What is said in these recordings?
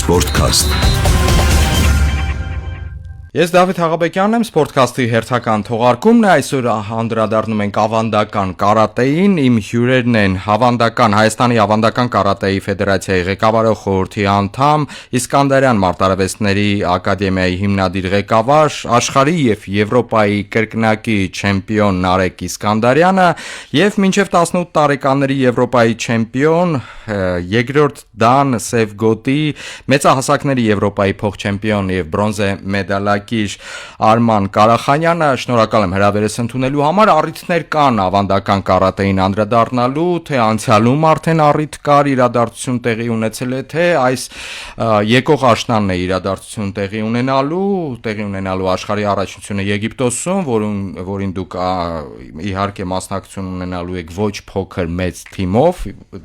Sportcast. Ես Դավիթ Հաղաբեկյանն եմ, Sportcast-ի հերթական թողարկումն է, այսօր անդրադառնում ենք ավանդական կարատեին, իմ հյուրերն են Հայաստանի ավանդական կարատեի ֆեդերացիայի ղեկավարող խորհրդի անդամ, Իսկանդարյան մարտարվեստների ակադեմիայի հիմնադիր ղեկավար, աշխարհի եւ Եվրոպայի կրկնակի չեմպիոն Նարեկ Իսկանդարյանը եւ մինչեւ 18 տարեկանների Եվրոպայի չեմպիոն, երկրորդ դան Սևգոտի, մեծահասակների Եվրոպայի փոխչեմպիոն եւ բրոնզե մեդալակիր Արման Կարախանյանը, շնորհակալ եմ հրավերս ընդունելու համար, առիթներ կան ավանդական կարատեին անդրադառնալու, թե անցյալում արդեն առիթ կար, իրադարձություն տեղի ունեցել է, թե այս եկող աշնանն է իրադարձություն տեղի ունենալու աշխարհի առաջնությունը Եգիպտոսում, որին դուք իհարկե մասնակցություն ունենալու եք ոչ փոքր մեծ թիմով,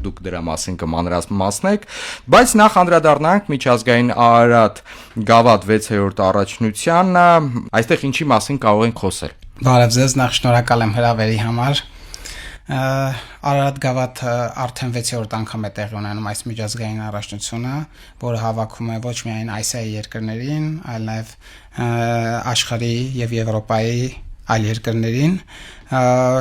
դուք դրա մասին կմանրամասնեք, բայց նախ անդրադառնանք միջազգային Արարատ Գավաթ 6-րդ առաջնությանը, այստեղ ինչի մասին կարող ենք խոսել։ Բարև ձեզ, նախ շնորհակալ եմ հրավերի համար։ Արարատ Գավաթը արդեն 6-րդ անգամ է տեղի ունենում այս միջազգային առաջնությունը, որը հավաքում է ոչ միայն Ասիայի երկրներին, այլ նաև աշխարհի եւ Եվրոպայի այլ երկրներին,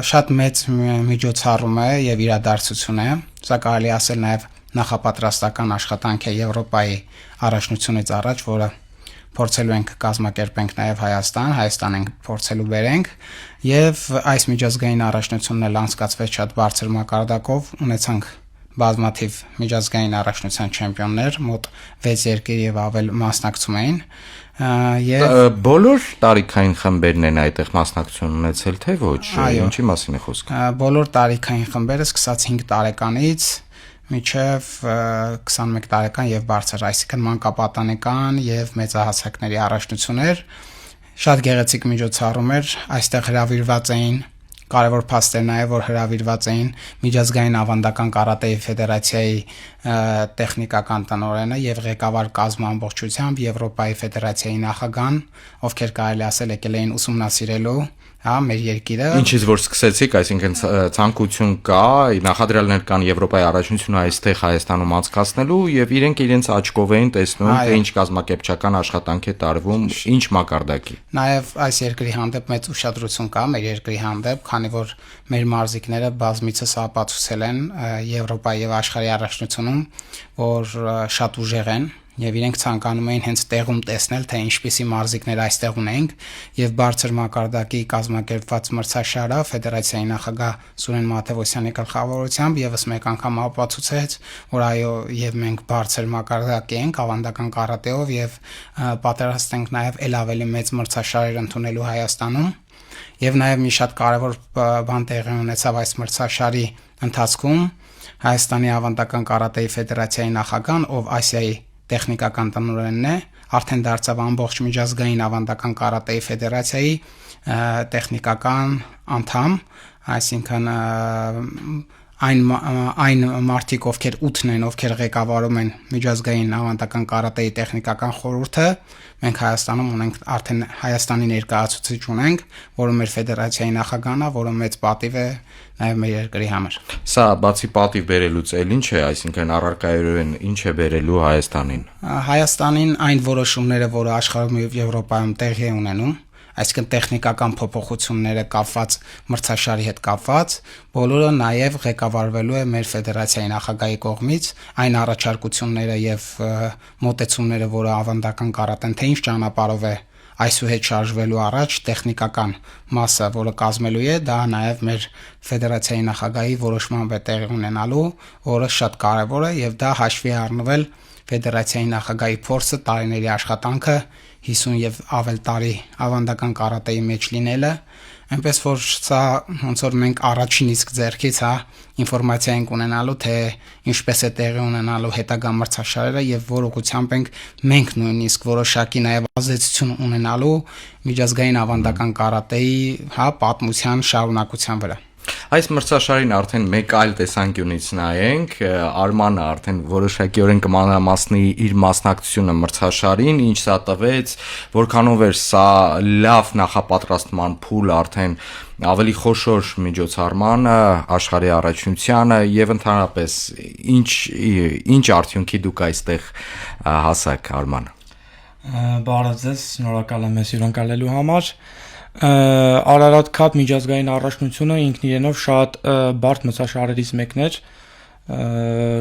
շատ մեծ միջոցառում է եւ իրադարձություն է, սա կարելի ասել նաև նախապատրաստական աշխատանք է Եվրոպայի առաջնությունից առաջ, որը փորձելու ենք կազմակերպենք նաև Հայաստան ենք փորձելու բերենք եւ այս միջազգային առաջնությունն էլ անցկացվեց շատ բարձր մակարդակով, ունեցանք բազմաթիվ միջազգային առաջնության չեմպիոններ, մոտ 6 երկիր եւ ավել մասնակցում էին եւ բոլոր տարիքային խմբերն են այդտեղ մասնակցություն ունեցել, թե ոչ, ինչի մասին է խոսքը։ Բոլոր տարիքային խմբերը սկսած 5 տարեկանից մինչև 21 տարեկան եւ բարձր, այսինքն մանկապատանեկան եւ մեծահասակների առաջնություններ, շատ գեղեցիկ միջոցառում էր, այստեղ հրավիրված էին կարևոր փաստեր նաև որ հրավիրված էին միջազգային ավանդական կարատեի ֆեդերացիայի տեխնիկական տնօրենը եւ ղեկավար կազմը ամբողջությամբ Եվրոպայի ֆեդերացիայի նախագահան, ովքեր կարելի ասել եկել էին ուսումնասիրելու մեր երկիրը։ Ինչից որ սկսեցիք, այսինքն ցանկություն կա, նախադրյալներ կան Եվրոպայի առաջնությունը այստեղ Հայաստանում անցկացնելու եւ իրենց աչքով էին տեսնում, թե ինչ կազմակերպչական աշխատանք է տարվում, ինչ մակարդակի։ Նաեւ այս երկրի հանդեպ մեծ ուշադրություն կա մեր երկրի հանդեպ, քանի որ մեր մարզիկները բազմիցս ապացուցել են Եվրոպայի եւ աշխարհի առաջնությունում, որ շատ ուժեղ են եւ իրենք ցանկանում էին հենց տեղում տեսնել, թե ինչպիսի մարզիկներ այստեղ ունենք եւ բարձր մակարդակի կազմակերպված մրցաշարը ֆեդերացիայի նախագահ Սուրեն Մաթևոսյանի գլխավորությամբ եւս մեկ անգամ ապացուցեց, որ այո, եւ մենք բարձր մակարդակի ենք ավանդական կարատեով եւ պատրաստ ենք նաեւ ել ավելի մեծ մրցաշարեր ընդունելու Հայաստանում եւ նաեւ մի շատ կարեւոր բան տեղի ունեցավ այս մրցաշարի ընթացքում Հայաստանի ավանդական կարատեի ֆեդերացիայի նախագահան, ով Ասիայի տեխնիկական տնօրենն է, արդեն դարձավ ամբողջ միջազգային ավանդական կարատեի ֆեդերացիայի տեխնիկական անդամ, այսինքն այն մարդիկ, ովքեր 8-ն են, ովքեր ղեկավարում են միջազգային ավանդական կարատեի տեխնիկական խորհուրդը, մենք Հայաստանում ունենք արդեն Հայաստանի ներկայացուցիչ ունենք, որը մեր ֆեդերացիայի նախագահն է, որը մեծ պատիվ է նաև մեր երկրի համար։ Սա բացի պատիվ բերելուց էլ ինչ է, այսինքն առարկայորեն ինչ է բերելու Հայաստանին։ Հայաստանին այն որոշումները, որը աշխարհում եւ Եվրոպայում տեղի են ունենում, այսինքն տեխնիկական փոփոխությունները կապված մրցաշարի հետ կապված, բոլորը նաև ղեկավարվելու է մեր ֆեդերացիայի նախագահի կողմից, այն առաջարկությունները եւ մոտեցումները, որը ավանդական կարատեն, թե ինչ ճանապարհով է այսուհետ շարժվելու առաջ տեխնիկական մասը, որը կազմելու է, դա նաև մեր ֆեդերացիայի նախագահի որոշմամբ է տեղի ունենալու, որը շատ կարևոր է եւ դա հաշվի առնվել ֆեդերացիայի նախագահի փորձը, տարիների աշխատանքը 50 եւ ավել տարի ավանդական կարատեի մեջ լինելը, այնպես որ սա ոնց որ մենք առաջին իսկ ձեռքից ինֆորմացիա ենք ունենալու, թե ինչպես է տեղի ունենալու հետագա մրցաշարերը եւ որ ուղղությամբ ենք մենք նույնիսկ որոշակի նաեւ ազդեցություն ունենալու միջազգային ավանդական կարատեի պատմության շարունակության վրա։ Այս մրցաշարին արդեն մեկ այլ տեսանկյունից նայենք, Արմանը արդեն որոշակիորեն կմանրամասնի իր մասնակցությունը մրցաշարին, ինչ սա տվեց, որքանով էր սա լավ նախապատրաստման փուլ արդեն ավելի խոշոր միջոցառմանը, աշխարհի առաջնությանը եւ ընդհանրապես ինչ արդյունքի դուք այստեղ հասաք, Արման։ Բարև ձեզ, շնորհակալ եմ հյուրընկալելու համար։ Արարատ Cup միջազգային առաջնությունը ինքն իրենով շատ բարդ մրցաշարերից մեկն էր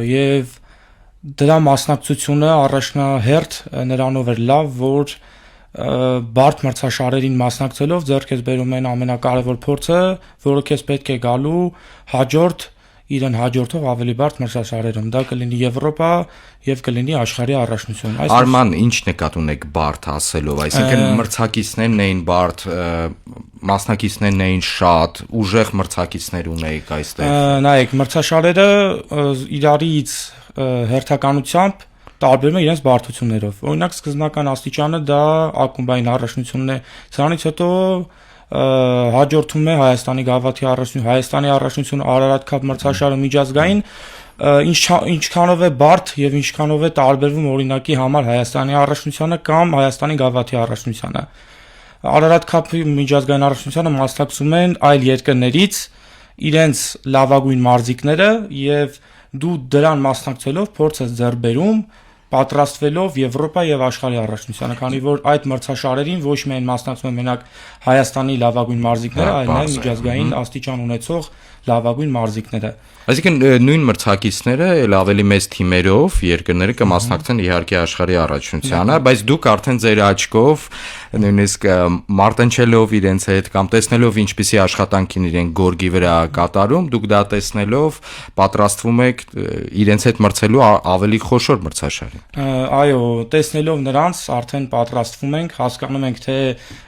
եւ դրա մասնակցությունը առաջնահերթ նրանով էր լավ, որ բարդ մրցաշարերին մասնակցելով ձեռք ես բերում են ամենակարևոր փորձը, որը քեզ պետք է գալու իրեն հաջորդող ավելի բարդ մրցաշարերում, դա կլինի Եվրոպա եւ կլինի աշխարհի առաջնություն։ Արման, ինչ նկատ ունեք բարդ ասելով, այսինքն մրցակիցներն էին բարդ, մասնակիցներն էին շատ, ուժեղ մրցակիցներ ունեիք այստեղ։ Նայեք, մրցաշարերը իրարից հերթականությամբ տարբերվում են իրենց բարդություններով։ Օրինակ, սկզբնական աստիճանը դա ակումբային առաջնությունն է, սրանից հետո հաջորդում է Հայաստանի գավաթի առաջնություն, Հայաստանի առաջնությունը, Արարատ Cup մրցաշարը միջազգային, ինչքանով է բարդ եւ ինչքանով է տարբերվում օրինակի համար Հայաստանի առաջնությանը կամ Հայաստանի գավաթի առաջնությանը։ Արարատ Cup-ի միջազգային առաջնությանը մասնակցում են այլ երկրներից իրենց լավագույն մարզիկները եւ դու դրան մասնակցելով փորձ ես ձեռք բերում պատրաստվելով Եվրոպա եւ աշխարհի առաջնությանը, քանի որ այդ մրցաշարերին ոչ միայն մասնակցում են մենակ Հայաստանի լավագույն մարզիկները, այլ նաեւ միջազգային աստիճան ունեցող լավագույն մարզիկները։ Այսինքն նույն մրցակիցները էլ ավելի մեծ թիմերով երկրները կմասնակցեն իհարկե աշխարհի առաջնությանը, բայց դուք արդեն ձեր աչքով նույնիսկ մարտնչելով իրենց հետ կամ տեսնելով ինչպիսի աշխատանքին իրենք գորգի վրա կատարում, դուք դա տեսնելով պատրաստվում եք իրենց հետ մրցելու ավելի խոշոր մրցաշարի։ Այո, տեսնելով նրանց արդեն պատրաստվում ենք, հասկանում ենք թե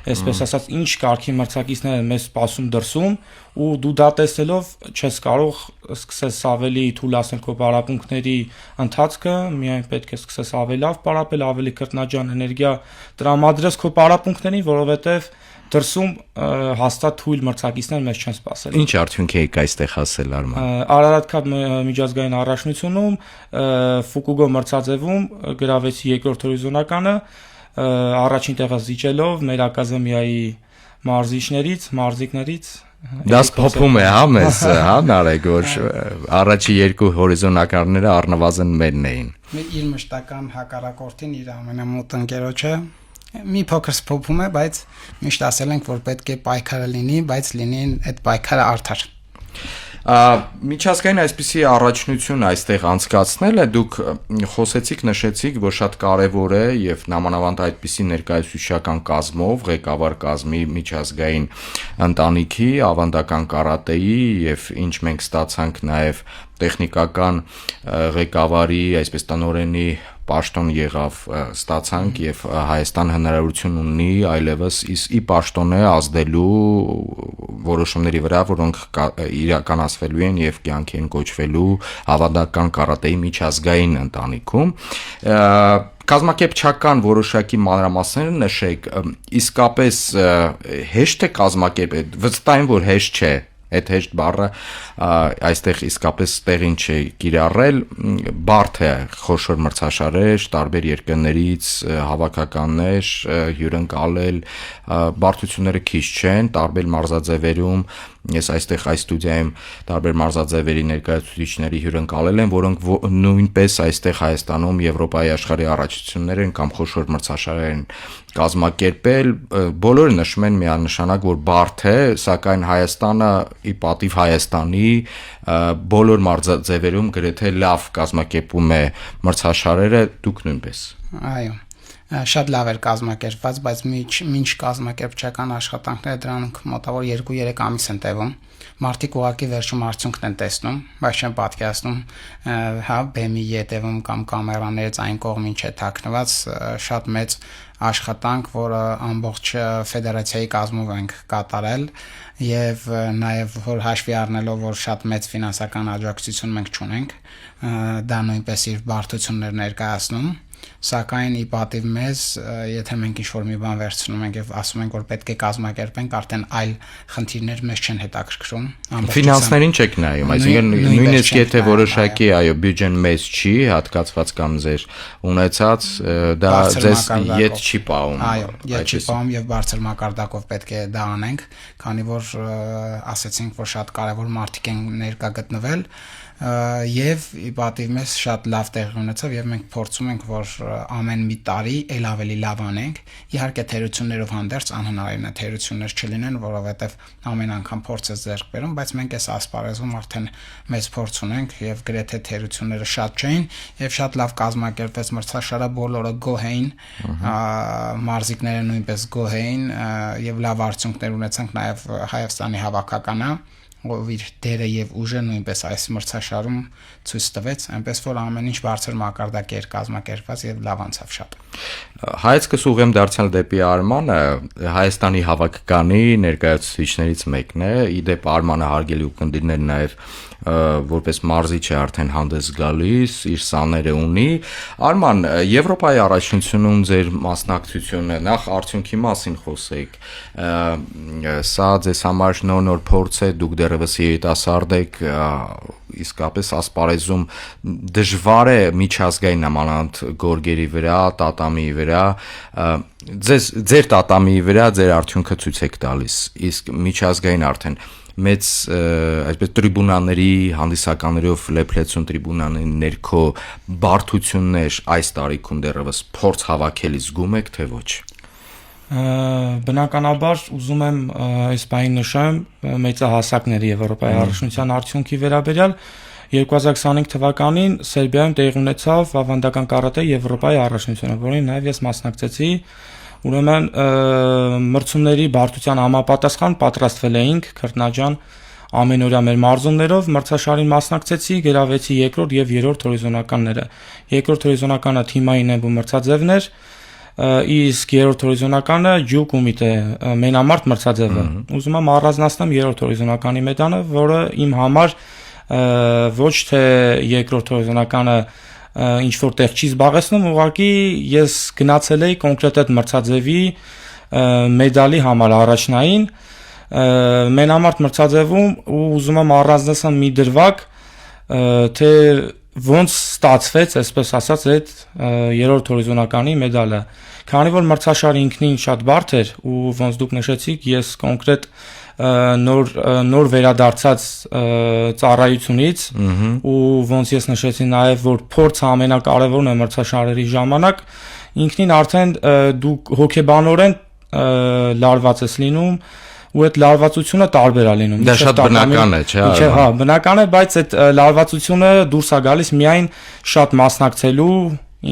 այսպես ասած ինչ կարգի մրցակիցներ են մեզ սպասում դրսում ու դու դա տեսնելով չես կարող սկսես ավելի թույլատրել քո պարապմունքների ընթացքը, միայն պետք է սկսես ավելի լավ պարապել, ավելի կրտնաջան էներգիա տրամադրես քո պարապմունքներին, որովհետև դրսում հաստատ թույլ մրցակիցներ մեզ չեն սպասել։ Ինչ արդյունք եք այստեղ հասել, Արման։ Արարատ Cup միջազգային առաջնությունում Ֆուկուգո մրցաձևում գրավեցի երկրորդ հորիզոնականը, առաջին տեղը զիջելով մեր ակադեմիայի մարզիկներից Դա փոփում է, հա, մեզ, հա, Նարեկ, որ առաջի երկու հորիզոնակարները առնվազն մերն էին։ Իր մշտական հակառակորդին իր ամենամոտ ընկերոջը մի փոքր փոփում է, բայց միշտ ասել ենք, որ պետք է պայքարը լինի, բայց լինի այդ պայքարը արդար։ Միջազգային այսպիսի առաջնություն այստեղ անցկացնելը դուք խոսեցիք, նշեցիք, որ շատ կարևոր է եւ նամանավանդ այդպիսի ներկայացուցչական կազմով, ղեկավար կազմի միջազգային ընտանիքի, ավանդական կարատեի եւ ինչ մենք ստացանք նաեւ տեխնիկական ղեկավարի, այսպես տնօրենի պաշտոն եղավ ստացանք եւ Հայաստան հնարավորություն ունի այլևս ի պաշտոնե ազդելու որոշումների վրա, որոնք իրականացվելու են եւ կյանքի են կոչվելու ավանդական կարատեի միջազգային ընտանիքում։ Կազմակերպչական որոշակի մանրամասները նշեք, իսկապես հեշտ է կազմակերպել, վստահ եմ, որ հեշտ չէ։ Այդ հեշտ բառը այստեղ իսկապես տեղին չի կիրառել, բարդ է խոշոր մրցաշարեր, տարբեր երկրներից հավաքականներ հյուրընկալել, բարդությունները քիչ չեն, տարբեր մարզաձևերում ես այստեղ այս ստուդիայում տարբեր մարզաձևերի ներկայացուցիչների հյուրընկալել են, որոնք նույնպես այստեղ Հայաստանում Եվրոպայի աշխարհի առաջնություններ են կամ խոշոր մրցաշարեր են կազմակերպել, բոլորը նշում են միանշանակ, որ բարդ է, սակայն Հայաստանը ի պատիվ Հայաստանի բոլոր մարզաձևերում գրեթե լավ կազմակերպում է մրցաշարերը, դուք նույնպես։ Այո, շատ լավ էր կազմակերպված, բայց մինչ կազմակերպչական աշխատանքները դրանք մոտավոր 2-3 ամիս են տևում։ Մարդիկ ուղղակի վերջում արդյունքն են տեսնում, բայց չեն պատկերացնում, հա, բեմի ետևում կամ կամերաներից այն կողմին չէ թաքնված շատ մեծ աշխատանք, որը ամբողջ ֆեդերացիայի կազմով ենք կատարել եւ նաեւ որ հաշվի առնելով, որ շատ մեծ ֆինանսական աջակցություն մենք չունենք, դա նույնպես իր բարդություններ ներկայացնում սակայն ի պատիվ մեզ, եթե մենք ինչ-որ մի բան վերցնում ենք եւ ասում ենք, որ պետք է կազմակերպենք, արդեն այլ խնդիրներ մեզ չեն հետաքրքրում։ Ֆինանսներին չեք նայում, այսինքն նույնիսկ եթե որոշակի բյուջեն մեծ չի, հատկացված կամ ձեր ունեցած, դա ձեզ ետ չի պահում։ Այո, ետ չի պահում եւ բարձր մակարդակով պետք է դա անենք, քանի որ ասեցինք, որ շատ կարեւոր մարդիկ են ներկա գտնվել եւ ի պատիվ մեզ շատ լավ տեղի ունեցավ եւ մենք փորձում ենք, որ ամեն մի տարի ել ավելի լավ անենք։ Իհարկե թերություններով հանդերձ անհնարին է թերություններ չլինեն, որովհետեւ ամեն անգամ փորձ է ձեռք բերում, բայց մենք այս ասպարեզում արդեն մեծ փորձ ունենք եւ գրեթե թերությունները շատ չէին եւ շատ լավ կազմակերպվեց մրցաշարը, բոլորը գոհ էին, մարզիկները նույնպես գոհ էին եւ լավ արդյունքներ ունեցանք նաեւ Հայաստանի հավաքականը, ով իր դերը եւ ուժը նույնպես այս մրցաշարում ցույց տվեց, այնպես որ ամեն ինչ բարձր մակարդակի էր կազմակերպված եւ լավ անցավ շատ։ Հայացքս ուղեմ դարձյալ դեպի Արմանը, Հայաստանի հավաքականի ներկայացուցիչներից մեկն է, իդեպ Արմանը հարգելի ուղդիրներ նաեւ որպես մարզիչ է արդեն հանդես գալիս, իր սաները ունի։ Արման, Եվրոպայի առաջնությունում ձեր մասնակցությունը, նախ արդյունքի մասին խոսեք։ Սա ձեզ համար նոր փորձ է, դուք դեռևս երիտասարդ եք, իսկապես ասպարեզում դժվար է միջազգային նմանանդ գորգերի վրա, տատամիի վրա, ձեր տատամիի վրա ձեր արդյունքը ցույց եք տալիս, իսկ միջազգային արդեն մեծ այսպես տրիբունաների հանդիսականներով լեփլեցուն տրիբունաների ներքո բարդություններ այս տարիքում դեռևս փորձ հավաքելի զգում եք թե ոչ։ Բնականաբար ուզում եմ այս բանը նշեմ մեծահասակների Եվրոպայի առաջնության արդյունքի վերաբերյալ 2025 թվականին Սերբիայում տեղի ունեցավ ավանդական կարատե Եվրոպայի առաջնությունը, որին նաև ես մասնակցեցի։ Ուրեմն մրցումների բարդության համապատասխան պատրաստվել էինք քրտնաջան ամենօրյա մեր մարզումներով, մրցաշարին մասնակցեցի, գրավեցի երկրորդ եւ երրորդ հորիզոնականները։ Երկրորդ հորիզոնականը թիմային է ու մրցաձևներ, իսկ երրորդ հորիզոնականը ջուկ ու միտե մենամարտ մրցաձևը։ Ուզում եմ առանձնացնեմ երրորդ հորիզոնականի մեդանը, որը իմ համար ոչ թե երկրորդ հորիզոնականը ինչ որտեղ չի զբաղեցնում, ուղղակի ես գնացել էի կոնկրետ այդ մրցաձևի մեդալի համար առաջնային մենամարտ մրցաձևում ու ուզում եմ առանձնացնել մի դրվագ, թե ոնց ստացվեց, այսպես ասած, այդ երրորդ հորիզոնականի մեդալը։ Քանի որ մրցաշարը ինքնին շատ բարդ էր ու ոնց դուք նշեցիք, ես կոնկրետ նոր վերադարձած ծառայությունից ու ոնց ես նշեցի նաև որ փորձը ամենակարևորն է մրցաշարերի ժամանակ ինքնին արդեն դու հոգեբանորեն լարված ես լինում ու այդ լարվածությունը տարբեր է լինում։ Դա շատ բնական է, չէ՞։ Հա, բնական է, բայց այդ լարվածությունը դուրս է գալիս միայն շատ մասնակցելու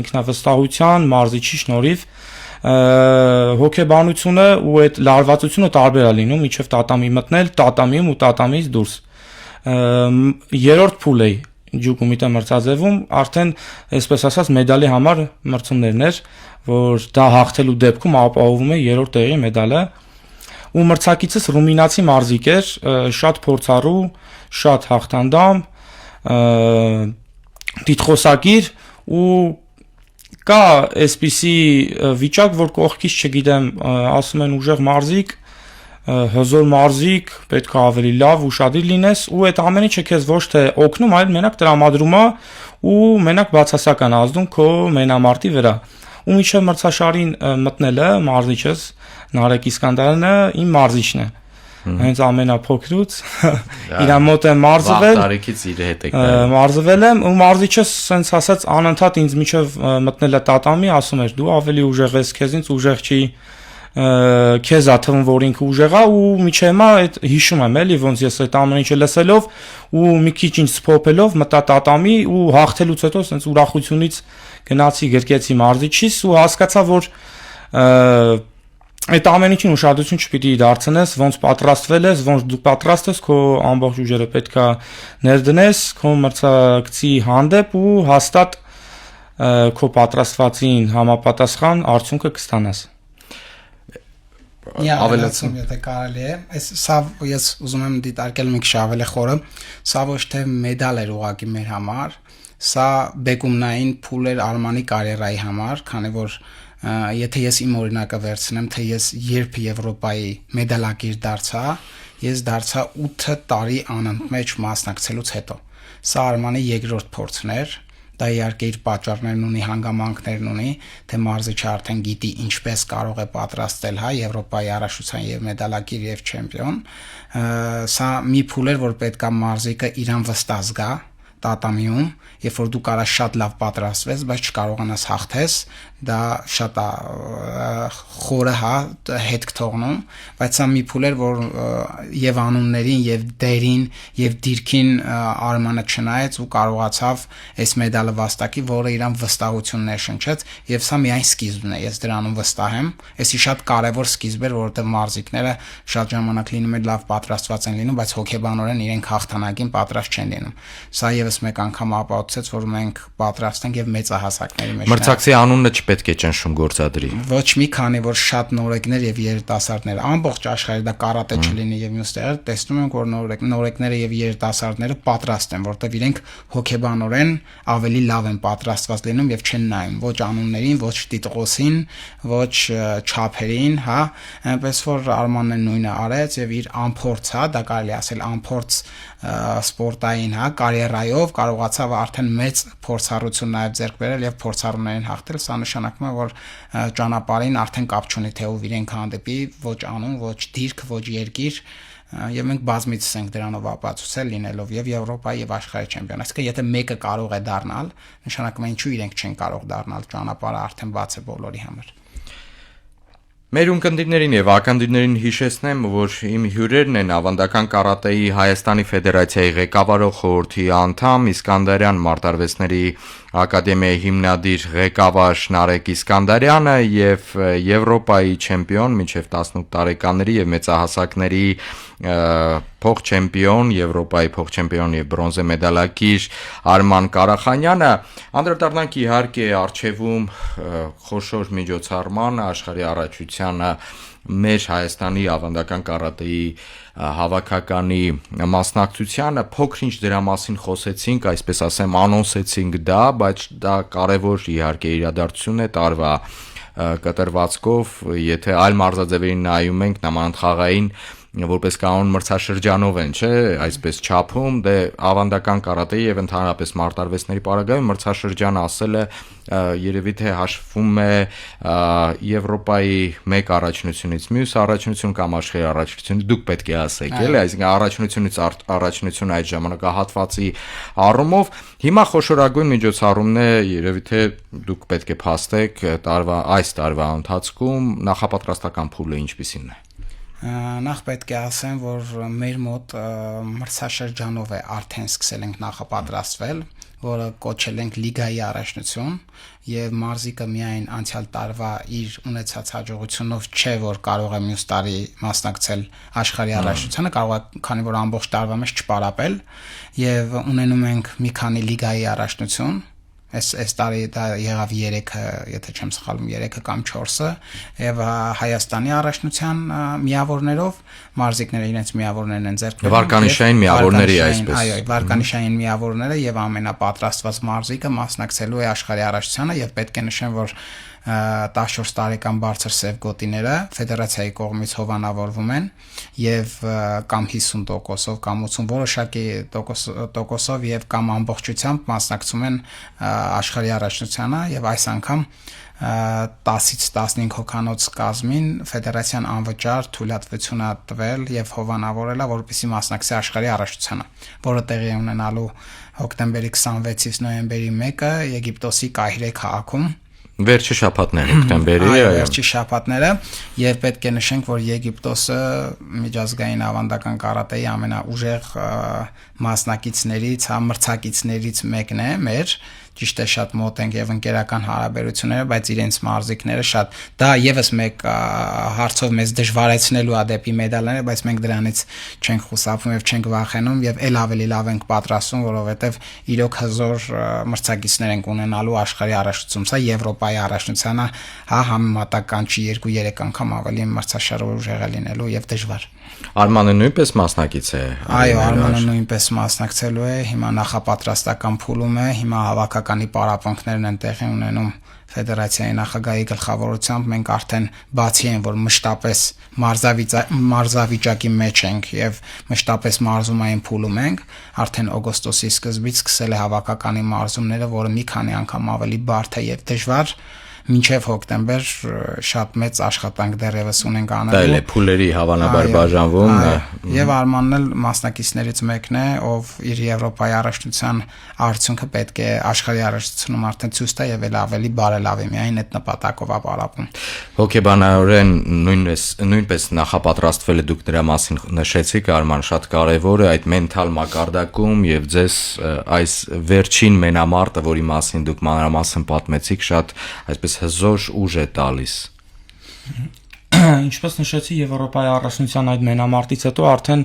ինքնավստահության, մարզիչի շնորհիվ հոգեբանությունը ու այդ լարվածությունը տարբեր է լինում իջև տատամի մտնել, տատամիում ու տատամից դուրս։ Երրորդ փուլ է ջուկումիտը մրցաձևում արդեն այսպես ասած մեդալի համար մրցումներն էր, որ դա հաղթելու դեպքում ապահովում է երրորդ տեղի մեդալը։ Ու մրցակիցս ռումինացի մարզիկ էր, շատ փորձառու, շատ հաղթանդամ, դիտխոսակիր ու կա այսպիսի վիճակ, որ կողքից չգիտեմ, ասում են ուժեղ մարզիկ, հզոր մարզիկ, պետք է ավելի լավ ու շատիր լինես ու այդ ամեն ինչը քեզ ոչ թե օգնում, այլ մենակ տրամադրում է ու մենակ բացասական ազդում քո մենամարտի վրա։ Ու միջև մրցաշարին մտնելը մարզիչս Նարեկ Իսկանդարյանը իմ մարզիչն է։ Հենց ամենափոքրուց իր մոտ եմ մարզվել, տարիքից իր հետ եք մարզվել եմ ու մարզիչս սենց ասած անընդհատ ինձ միջև մտնել է տատամի, ասում էր դու ավելի ուժեղ ես, քեզից ուժեղ չի, քեզ ա թվում որ ինքը ուժեղ է ու միջև հիմա այդ հիշում եմ էլի ոնց ես այդ ամեն ինչը լսելով ու մի քիչ ինչ սփոփելով մտա տատամի ու հաղթելուց հետո սենց ուրախությունից գնացի գրկեցի մարզիչից ու հասկացա որ այդ ամեն ինչին ուշադրություն չպիտի դարձնես, ոնց պատրաստվել ես, ոնց դու պատրաստ ես, քո ամբողջ ուժերը պետքա ներդնես քո մրցակցի հանդեպ ու հաստատ քո պատրաստվածին համապատասխան արդյունքը կստանաս։ Ավելացում եթե կարելի է, սա ես ուզում եմ դիտարկել մի քիչ ավելի խորը, սա ոչ թե մեդալ էր ուղղակի մեր համար, Սա բեկումնային փուլ էր Արմանի կարիերայի համար, քանի որ եթե ես իմ օրինակը վերցնեմ, թե ես երբ Եվրոպայի մեդալակիր դարձա, ես դարձա 8 տարի անընդմեջ մասնակցելուց հետո։ Սա Արմանի երկրորդ փորձն էր, դա իհարկե իր պատճառներն ունի, հանգամանքներն ունի, թե մարզիչը արդեն գիտի ինչպես կարող է պատրաստել Եվրոպայի առաջնության եւ մեդալակիր եւ չեմպիոն։ Սա մի փուլ էր, որ պետքա մարզիկը իրան վստահ զգա տատամիում, երբ որ դու կարաս շատ լավ պատրաստվես, բայց չկարողանաս հաղթես, դա շատ խորը հետք թողնում, բայց սա մի փուլ էր, որ եւ անուններին, եւ դերին, եւ դիրքին Արմանը չնայեց ու կարողացավ այս մեդալը վաստակի, որը իրան վստահություն ներշնչեց, եւ սա միայն սկիզբն է, ես դրանում վստահ եմ, այսի շատ կարեւոր սկիզբ էր, որովհետեւ մարզիկները շատ ժամանակ լինում է լավ պատրաստված են լինում, բայց հոգեբանորեն իրենք հաղթանակին պատրաստ չեն լինում։ Սա եւս մեկ անգամ ապացուցեց, որ մենք պատրաստ ենք եւ մեծահասակների մեջ։ Մրցակցի անունը չպետք է ճնշում գործադրի։ Ոչ մի քանի որ շատ նորեկներ եւ երիտասարդներ, ամբողջ աշխարհը դա կարատե չլինի եւ մյուս տեղը, տեսնում ենք, որ նորեկները եւ երիտասարդները պատրաստ են, որտեղ իրենք հոգեբանորեն ավելի լավ են պատրաստված լինում եւ չեն նայում ոչ անուններին, ոչ տիտղոսին, ոչ չափերին, այնպես որ Արմանն նույնը արեց եւ իր անփորձ, դա կարելի ասել անփորձ սպորտային, կարիերայով կարողացավ արդեն մեծ փորձառություն նաև ձեռք բերել եւ փորձառուներին հաղթել, սա նշանակում է, որ ճանապարհին արդեն կապ չունի թե ով իրենք հանդեպի, ոչ անուն, ոչ դիրք, ոչ երկիր, եւ մենք բազմիցս ենք դրանով ապացուցել լինելով եւ Եվրոպայի եւ աշխարհի չեմպիոն։ Այսինքն եթե մեկը կարող է դառնալ, նշանակում է ինչու իրենք չեն կարող դառնալ, ճանապարհը արդեն բաց է բոլորի համար։ Մեր ունկնդիրներին եւ ականդիրներին հիշեցնեմ, որ իմ հյուրերն են ավանդական կարատեի Հայաստանի Ֆեդերացիայի ղեկավարող խորհրդի անդամ Իսկանդարյան մարտարվեստների ակադեմիայի հիմնադիր ղեկավար Նարեկ Իսկանդարյանը եւ Եվրոպայի չեմպիոն մինչեւ 18 տարեկանների եւ մեծահասակների փոխ-չեմպիոն, Եվրոպայի փոխ-չեմպիոն եւ բրոնզե մեդալակիր Արման Ղարախանյանը։ Անդրադառնանք իհարկե արչեվում խոշոր միջոցառման աշխարհի առաջությանը մեր Հայաստանի ավանդական կարատեի հավաքականի մասնակցությանը փոքրինչ դրա մասին խոսեցինք, այսպես ասեմ, անոնսեցինք դա, բայց դա կարևոր իհարկե իրադարձություն է տարվա կտրվածքով, եթե այլ մարզաձևերին նայում ենք, նամանդ խաղային որպես կանոն մրցաշրջանով են, չէ, այսպես չափում, դե ավանդական կարատեի եւ ընդհանրապես մարտարվեստների պարագայում մրցաշրջան ասելը երևի թե հաշվում է Եվրոպայի մեկ առաջնությունից մյուս առաջնություն կամ աշխարհի առաջնությունից, դուք պետք է ասեք, էլի, այսինքն առաջնությունից առաջնություն այդ ժամանակահատվածի առումով հիմա խոշորագույն միջոցառումն է, երևի թե դուք պետք է փաստեք այս տարվա ընթացքում նախապատրաստական փուլը ինչպիսին է։ Նախ պետք է ասեմ, որ մեր մոտ մրցաշրջանով է արդեն սկսել ենք նախապատրաստվել, որը կոչել ենք լիգայի առաջնություն եւ մարզիկը միայն անցյալ տարվա իր ունեցած հաջողությունով չէ, որ կարող է մյուս տարի մասնակցել աշխարհի առաջնությանը, կարող է քանի որ ամբողջ տարվա մեջ չպարապել եւ ունենում ենք մի քանի լիգայի առաջնություն։ Այս տարի դա եղավ 3-ը, եթե չեմ սխալվում, 3-ը կամ 4-ը եւ Հայաստանի առաջնության միավորներով մարզիկները իրենց միավորներն են ձեռք բերել։ Վարկանիշային միավորների այսպես։ Այո, վարկանիշային միավորները եւ ամենապատրաստված մարզիկը մասնակցելու է աշխարհի առաջնությանը եւ պետք է նշեմ, որ 14 տարեկան բարձր սև գոտիները ֆեդերացիայի կողմից հովանավորվում են եւ կամ 50%-ով կամ 80 որոշակի տոկոսով եւ կամ ամբողջությամբ մասնակցում են աշխարհի առաջնությանը եւ այս անգամ 10-ից 15 հոգանոց կազմին ֆեդերացիան անվճար թույլատվություն է տվել եւ հովանավորել է, որպեսզի մասնակցի աշխարհի առաջնությանը, որը տեղի է ունենալու հոկտեմբերի 26-ից նոյեմբերի 1-ը Եգիպտոսի Կահիրե քաղաքում։ Վերջի շաբաթները հոկտեմբերի, այո, վերջի շաբաթները եւ պետք է նշենք, որ Եգիպտոսը միջազգային ավանդական կարատեի ամենաուժեղ մասնակիցներից, մրցակիցներից մեկն է մեր, ճիշտ է շատ մոտ ենք եւ ընկերական հարաբերությունները, բայց իրենց մարզիկները շատ դա եւս մեկ հարցով մեզ դժվարեցնելու է դեպի մեդալները, բայց մենք դրանից չենք խուսափում եւ չենք վախենում եւ ել ավելի լավ ենք պատրաստվում, որովհետեւ իրոք հզոր մրցակիցներ ենք ունենալու աշխարհի առաջնությունում, սա Եվրոպայի առաջնությանը համեմատական չի 2-3 անգամ ավելի մրցաշար ուժեղը լինելու եւ դժվար։ Արմանը նույնպես մասնակից է։ Այո, Արմանը նույնպես մասնակցելու է, հիմա նախապատրաստական փուլում է, հիմա հավաքականի պարապմունքներն են տեղի ունենում ֆեդերացիայի նախագահի գլխավորությամբ, մենք արդեն բացի այն, որ մշտապես մարզավիճակի մեջ ենք եւ մշտապես մարզումային փուլում ենք, արդեն օգոստոսի սկզբից սկսել է հավաքականի մարզումները, որը մի քանի անգամ ավելի բարդ է եւ դժվար մինչև հոկտեմբեր շատ մեծ աշխատանք դեռևս ունենք անելու։ Դա է փուլերի հավանաբար բաժանվում է։ Եվ Արմանն էլ մասնակիցներից մեկն է, ով իր Եվրոպայի առաջնության արդյունքը պետք է աշխարհի առաջնությունում արդեն ցույց տա եւ ավելի բարելավի, միայն այդ նպատակով է պարապում։ Հոգեբանորեն նույնպես նախապատրաստվել եք, դուք դրա մասին նշեցիք, Արման, շատ կարեւոր է այդ մենթալ մակարդակում եւ ձեզ այս վերջին մենամարտը, որի մասին դուք մանրամասն պատմեցիք, շատ այսպես հզոր ուժ է տալիս։ Ինչպես նշեցի, Եվրոպայի առաջնության այդ մենամարտից հետո արդեն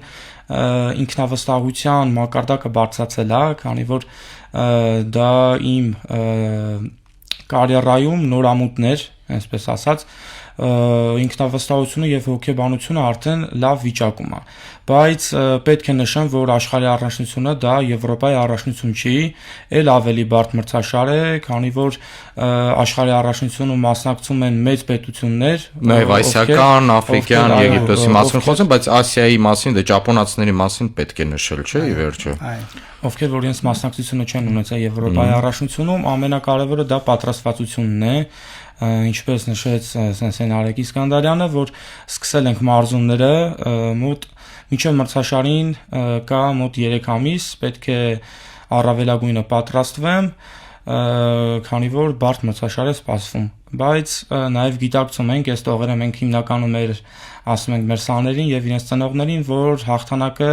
ինքնավստահության մակարդակը բարձրացել է, քանի որ դա իմ կարիերայում նորամուտներ, այսպես ասած, ինքնավստահությունը եւ հոգեբանությունը արդեն լավ վիճակում է, բայց պետք է նշեմ, որ աշխարհի առաջնությունը դա Եվրոպայի առաջնություն չի, ել ավելի բարդ մրցաշար է, քանի որ աշխարհի առաջնությունում մասնակցում են մեծ պետություններ, նաեւ ասիական, աֆրիկյան, Եգիպտոսի մասին խոսում, բայց Ասիայի մասին, դե ճապոնացիների մասին պետք է նշել, չէ՞, ի վերջո։ Ովքեր որ իրենց մասնակցությունը չեն ունեցել Եվրոպայի առաջնությունում, ամենակարևորը դա պատրաստվածությունն է, ինչպես նշեց Սենսեն Արեգ Իսկանդարյանը, որ սկսել ենք մարզումները մոտ մինչև մրցաշարին կա մոտ 3 ամիս, պետք է առավելագույնը պատրաստվեմ, քանի որ բարդ մրցաշար է սպասվում, բայց նաև գիտակցում ենք, այս տողերը մենք հիմնականում ասում ենք մեր սաներին եւ իրենց ծնողներին, որ հաղթանակը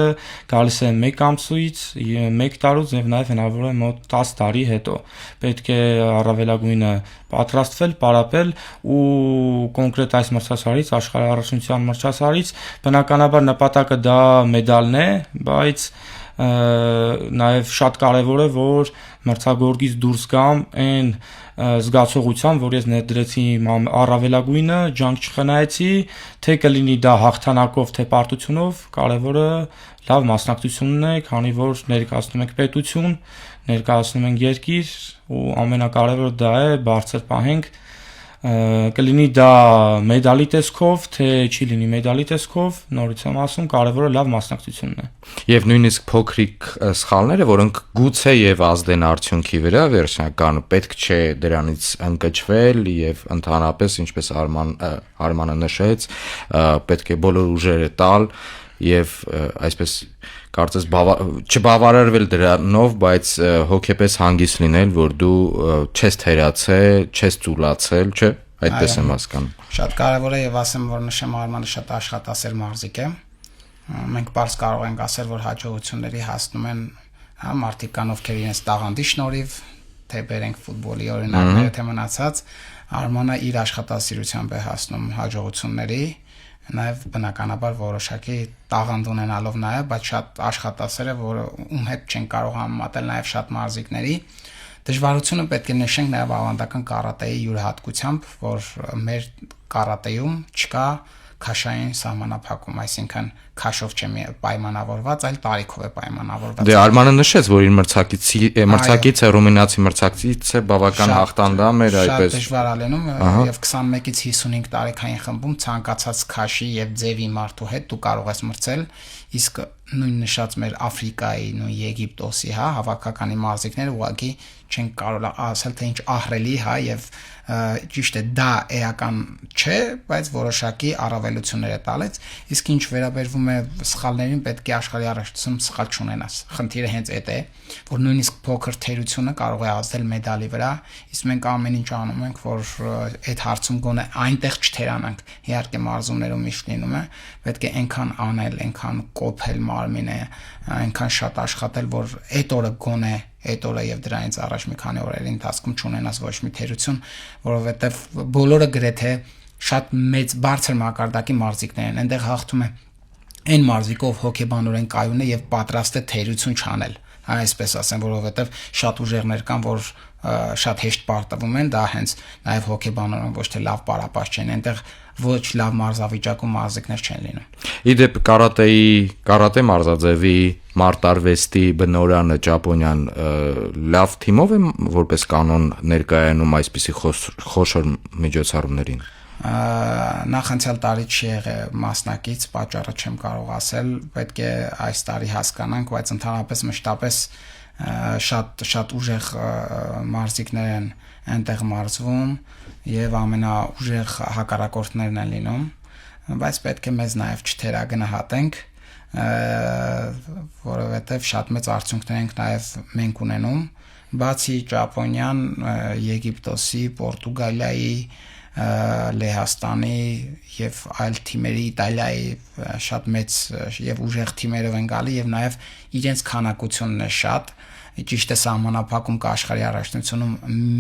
գալիս է 1 ամսից, 1 տարուց եւ նաեւ հնարավոր է մոտ 10 տարի հետո։ Պետք է առավելագույնը պատրաստվել, պարապել ու կոնկրետ այս մրցաշարից, աշխարհի առաջնության մրցաշարից, բնականաբար նպատակը դա մեդալն է, բայց նաև շատ կարևոր է, որ մրցագորգից դուրս գամ այն զգացողությամբ, որ ես ներդրեցի առավելագույնը, ջանք չխնայեցի, թե կլինի դա հաղթանակով, թե պարտությունով, կարևորը լավ մասնակցությունն է, քանի որ ներկայացնում ենք պետություն, ներկայացնում ենք երկիր ու ամենակարևորը դա է բարձր պահենք, կլինի դա մեդալի տեսքով, թե չի լինի մեդալի տեսքով, նորից եմ ասում, կարևորը լավ մասնակցությունն է։ Եվ նույնիսկ փոքրիկ սխալները, որոնք գուցե եւ ազդեն արդյունքի վրա, վերջնական պետք չէ դրանից ընկճվել եւ ընդհանրապես, ինչպես Արմանը նշեց, պետք է բոլոր ուժերը տալ եւ այսպես կարծես չբավարարվել դրանով, բայց հոգեպես հանգիստ լինել, որ դու չես թերացել, չես ծուլացել, չէ՞, այդպես եմ հասկանում։ Շատ կարևոր է եւ ասեմ, որ նշեմ Արմանը շատ աշխատասեր մարզիկ է։ Մենք բարձ կարող ենք ասել, որ հաջողությունների հասնում են մարդիկ կան, ովքեր իրենց տաղանդի շնորհիվ, թե բերենք ֆուտբոլի օրինակները, թե մնացած, Արմանը իր աշխատասիրությամբ է հասնում հաջողությունների, նաև բնականաբար որոշակի տաղանդ ունենալով նաև, բայց շատ աշխատասեր է, որը ում հետ չեն կարող համեմատել նաև շատ մարզիկների։ Դժվարությունը պետք է նշենք նաև ավանդական կարատեի յուրահատկությամբ, որ մեր կարատեում չկա քաշային սահմանափակում, այսինքն քաշով չէ պայմանավորված, այլ տարիքով է պայմանավորված։ Դե Արմանը նշեց, որ իր մրցակիցը ռումինացի մրցակիցը բավական հաղթանդամ էր, այդպես։ Շատ դժվար է լինում եւ 21-ից 55 տարեկան խմբում ցանկացած քաշի եւ ձևի մարդու հետ դու կարող ես մրցել, իսկ նույն նշած մեր Աֆրիկայի, նույն Եգիպտոսի, հավաքականի մարզիկները ուղղակի չեն կարող ասել, թե ինչ ահռելի, եւ ճիշտ է, դա էական չէ, բայց որոշակի առավելություններ է տալեց, իսկ ինչ վերաբերվում է սխալներին, պետք է աշխարհի առաջնությունում սխալ չունենաս։ Խնդիրը հենց այդ է, որ նույնիսկ փոքր թերությունը կարող է ազդել մեդալի վրա, իսկ մենք ամեն ինչ անում ենք, որ այդ հարցում գոնե այնտեղ չթերանանք։ Իհարկե մարզումներում միշտ լինում է, պետք է այնքան անել, այնքան կոփել մարմինը, այնքան շատ աշխատել, որ այդ օրը գոնե այդ օրը եւ դրանից առաջ մի քանի օրերի ընթացքում չունենաս ոչ մի թերություն, որովհետեւ բոլորը գրեթե շատ մեծ բարձր մակարդակի մարզիկներ են, այնտեղ հաղթում է այն մարզիկով հոգեբանորեն կայուն է եւ պատրաստ է թերություն չանել, այսպես ասեմ, որովհետեւ շատ ուժեղներ կան, որ շատ հեշտ պարտվում են, դա հենց նաեւ հոգեբանորեն ոչ թե լավ պարապած չեն, այնտեղ ոչ լավ մարզավիճակում մարզիկներ չեն լինում։ Իդեպ կարատե մարզաձևի մարտարվեստի բնորանը Ճապոնիան լավ թիմով է որպես կանոն ներկայանում այսպիսի խոշոր միջոցառումներին։ Նախանցյալ տարի չի եղել մասնակից, պատճառը չեմ կարող ասել, պետք է այս տարի հասկանանք, բայց ընդհանրապես մշտապես շատ ուժեղ մարզիկներ են այնտեղ մարզվում եւ ամենաուժեղ հակառակորդներն են լինում, բայց պետք է մեզ նաեւ չթերագնահատենք, որովհետեւ շատ մեծ արդյունքներ ենք նաեւ մենք ունենում, բացի Ճապոնիան, Եգիպտոսի, Պորտուգալիայի, Լեհաստանի եւ այլ թիմերի, Իտալիայի շատ մեծ եւ ուժեղ թիմերով են գալի եւ նաեւ իրենց քանակությունն է շատ, ճիշտ է սահմանափակում կա աշխարհի առաջնությունում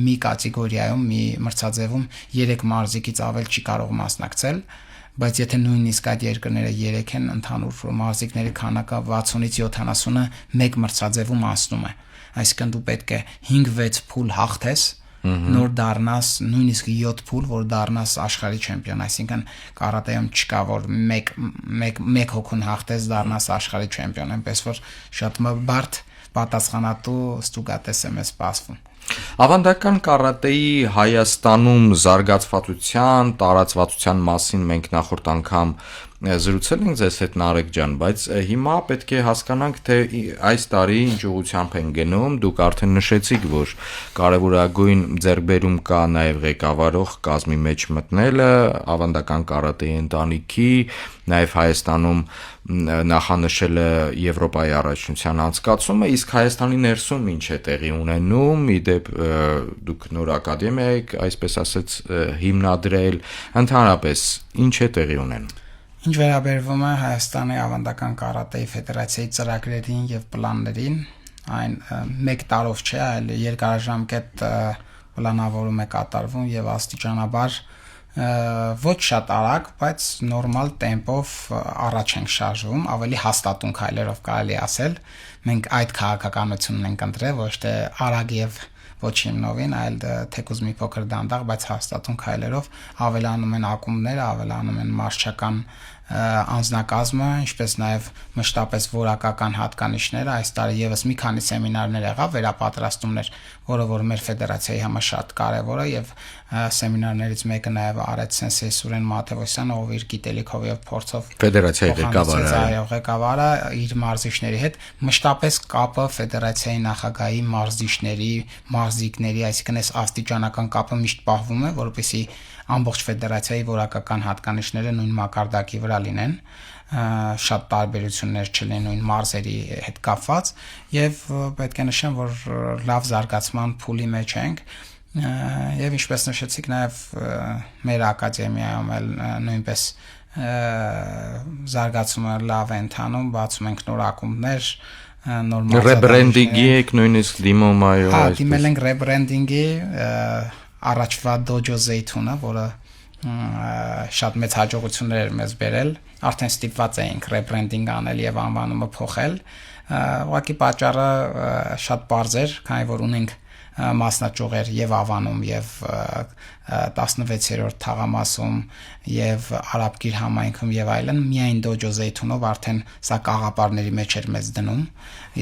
մի կատեգորիայում, մի մրցաձևում 3 մարզիկից ավել չի կարող մասնակցել, բայց եթե նույնիսկ այդ երկրները 3 են, ընդհանուր մարզիկների քանակը 60-ից 70-ը մեկ մրցաձևում անցնում է, այսինքն դու պետք է 5-6 փուլ հաղթես, նոր դառնաս նույնիսկ 7 փուլ, որ դառնաս աշխարհի չեմպիոն, այսինքն կարատեում չկա որ մեկ հոգուն հաղթես դառնաս աշխարհի չեմպիոն, այնպես որ շատ բարդ պատասխանատու ստուգատես է մեզ սպասվում։ Ավանդական կարատեի Հայաստանում զարգացվածության, տարածվածության մասին մենք նախորդ անգամ զրուցել ենք ձեզ հետ Նարեկ ջան, բայց հիմա պետք է հասկանանք, թե այս տարի ինչ ուղղությամբ են գնում, դուք արդեն նշեցիք, որ կարևորագույն ձեռքբերում կա նաև ղեկավարող կազմի մեջ մտնելը, ավանդական կարատեի ընտանիքի, նաև Հայաստանում նախանշելը Եվրոպայի առաջնության անցկացումը, իսկ Հայաստանի ներսում ինչ է տեղի ունենում, իդեպ դուք նոր ակադեմիա եք, այսպես ասած, հիմնադրել, ընդհանրապես ինչ է տեղի ունենում։ Ինչ վերաբերվում է Հայաստանի ավանդական կարատեի ֆեդերացիայի ծրագրերին եւ պլաններին, այն մեկ տարով չէ, այլ երկարաժամկետ պլանավորում է կատարվում եւ աստիճանաբար ոչ շատ արագ, բայց նորմալ տեմպով առաջ ենք շարժվում, ավելի հաստատուն քայլերով կարելի ասել։ Մենք այդ քաղաքականությունն ենք ընտրել, ոչ թե արագ եւ ոչ հիմնովին, այլ թեկուզ մի փոքր դանդաղ, բայց հաստատուն քայլերով ավելանում են ակումբները, ավելանում են մարզչական անձնակազմը, ինչպես նաև մշտապես որակական հատկանիշները, այս տարի եւս մի քանի սեմինարներ եղավ, վերապատրաստումներ, որը որ մեր ֆեդերացիայի համար շատ կարեւոր է եւ սեմինարներից մեկը նաև արեց Սենսեյ Սուրեն Մաթեոսյանը, ով իր գիտելիքով եւ փորձով ֆեդերացիայի ղեկավարը իր մարզիչների հետ մշտապես կապը ֆեդերացիայի նախագահի մարզիկների, այսինքն այս աստիճանական կապը միշտ պահվում է, որովհետեւ ամբողջ ֆեդերացիայի որակական հատկանիշները նույն մակարդակի վրա լինեն, շատ տարբերություններ չլինեն նույն մարզերի հետ կապված եւ պետք է նշեմ, որ լավ զարգացման փուլի մեջ ենք եւ ինչպես նշեցիք նաեւ մեր ակադեմիայում էլ նույնպես զարգացումը լավ է ընթանում, բացում ենք նոր ակումբներ, նոր ռեբրենդինգի եք նույնիսկ դիմում այո, այսպես դիմել ենք ռեբրենդինգի առաջվա Dojo Zeytun-ը, որը շատ մեծ հաջողություններ էր մեզ բերել, արդեն ստիպված էինք ռեբրենդինգ անել եւ անվանումը փոխել, ուղղակի պատճառը շատ པարզ էր, քանի որ ունենք մասնաճյուղեր եւ Ավանում եւ 16-րդ թաղամասում եւ Արաբկիր համայնքում եւ այլն, միայն Dojo Zeytun-ով արդեն սա կաղապարների մեջ էր մեզ դնում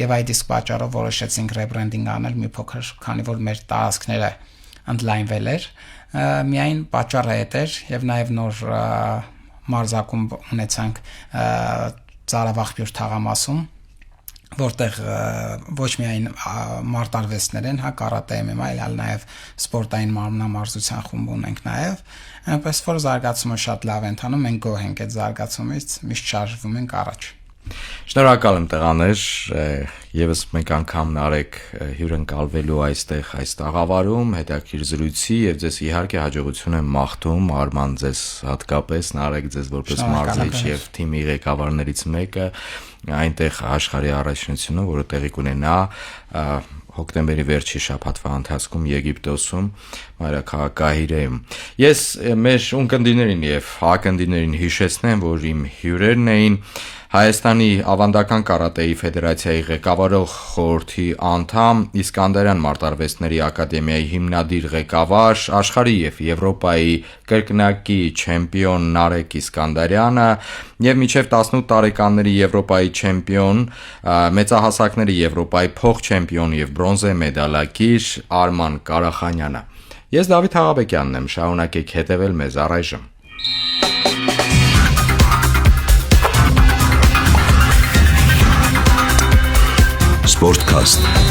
եւ այդ իսկ պատճառով որոշեցինք ռեբրենդինգ անել մի փոքր, քանի որ մեր տարածքները ընդլայնվել էր, միայն պատճառը այդ էր եւ նաեւ նոր մարզակումբ ունեցանք Ծարավաղբյուր թաղամասում, որտեղ ոչ միայն մարտարվեստներ են, հա կարատե MMA, այլ նաեւ սպորտային մարմնամարզության խումբ ունենք նաեւ, այնպես որ զարգացումը շատ լավ է ընթանում, մենք գոհ ենք այդ զարգացումից, միշտ շարժվում ենք առաջ։ Շնորհակալ եմ տղաներ, եւս մեկ անգամ Նարեկ հյուրընկալվելու այստեղ այս տաղավարում, հետաքրքիր զրույցի եւ ձեզ իհարկե հաջողություն եմ մաղթում, Արման ձեզ հատկապես, Նարեկ ձեզ որպես մարզիչ եւ թիմի ղեկավարներից մեկը, այնտեղ աշխարհի առաջնությունը, որը տեղի կունենա հոկտեմբերի վերջի շաբաթվա ընթացքում Եգիպտոսում մայրաքաղաքահիրեում։ Ես մեր ունկնդիներին եւ հակնդիներին հիշեցնեմ, որ իմ հյուրերն էին Հայաստանի ավանդական կարատեի ֆեդերացիայի ղեկավարող խորհրդի անդամ, Իսկանդարյան մարտարվեստների ակադեմիայի հիմնադիր ղեկավար, աշխարհի եւ Եվրոպայի կրկնակի չեմպիոն Նարեկ Իսկանդարյանը եւ մինչեւ 18 տարեկանների Եվրոպայի չեմպիոն, մեծահասակների Եվրոպայի փոխչեմպիոն եւ բրոնզե մեդալակիր Արման Կարախանյանը։ Ես Դավիթ Աղաբեկյանն եմ, շարունակեք հետևել մեզ առայժմ։ Sportcast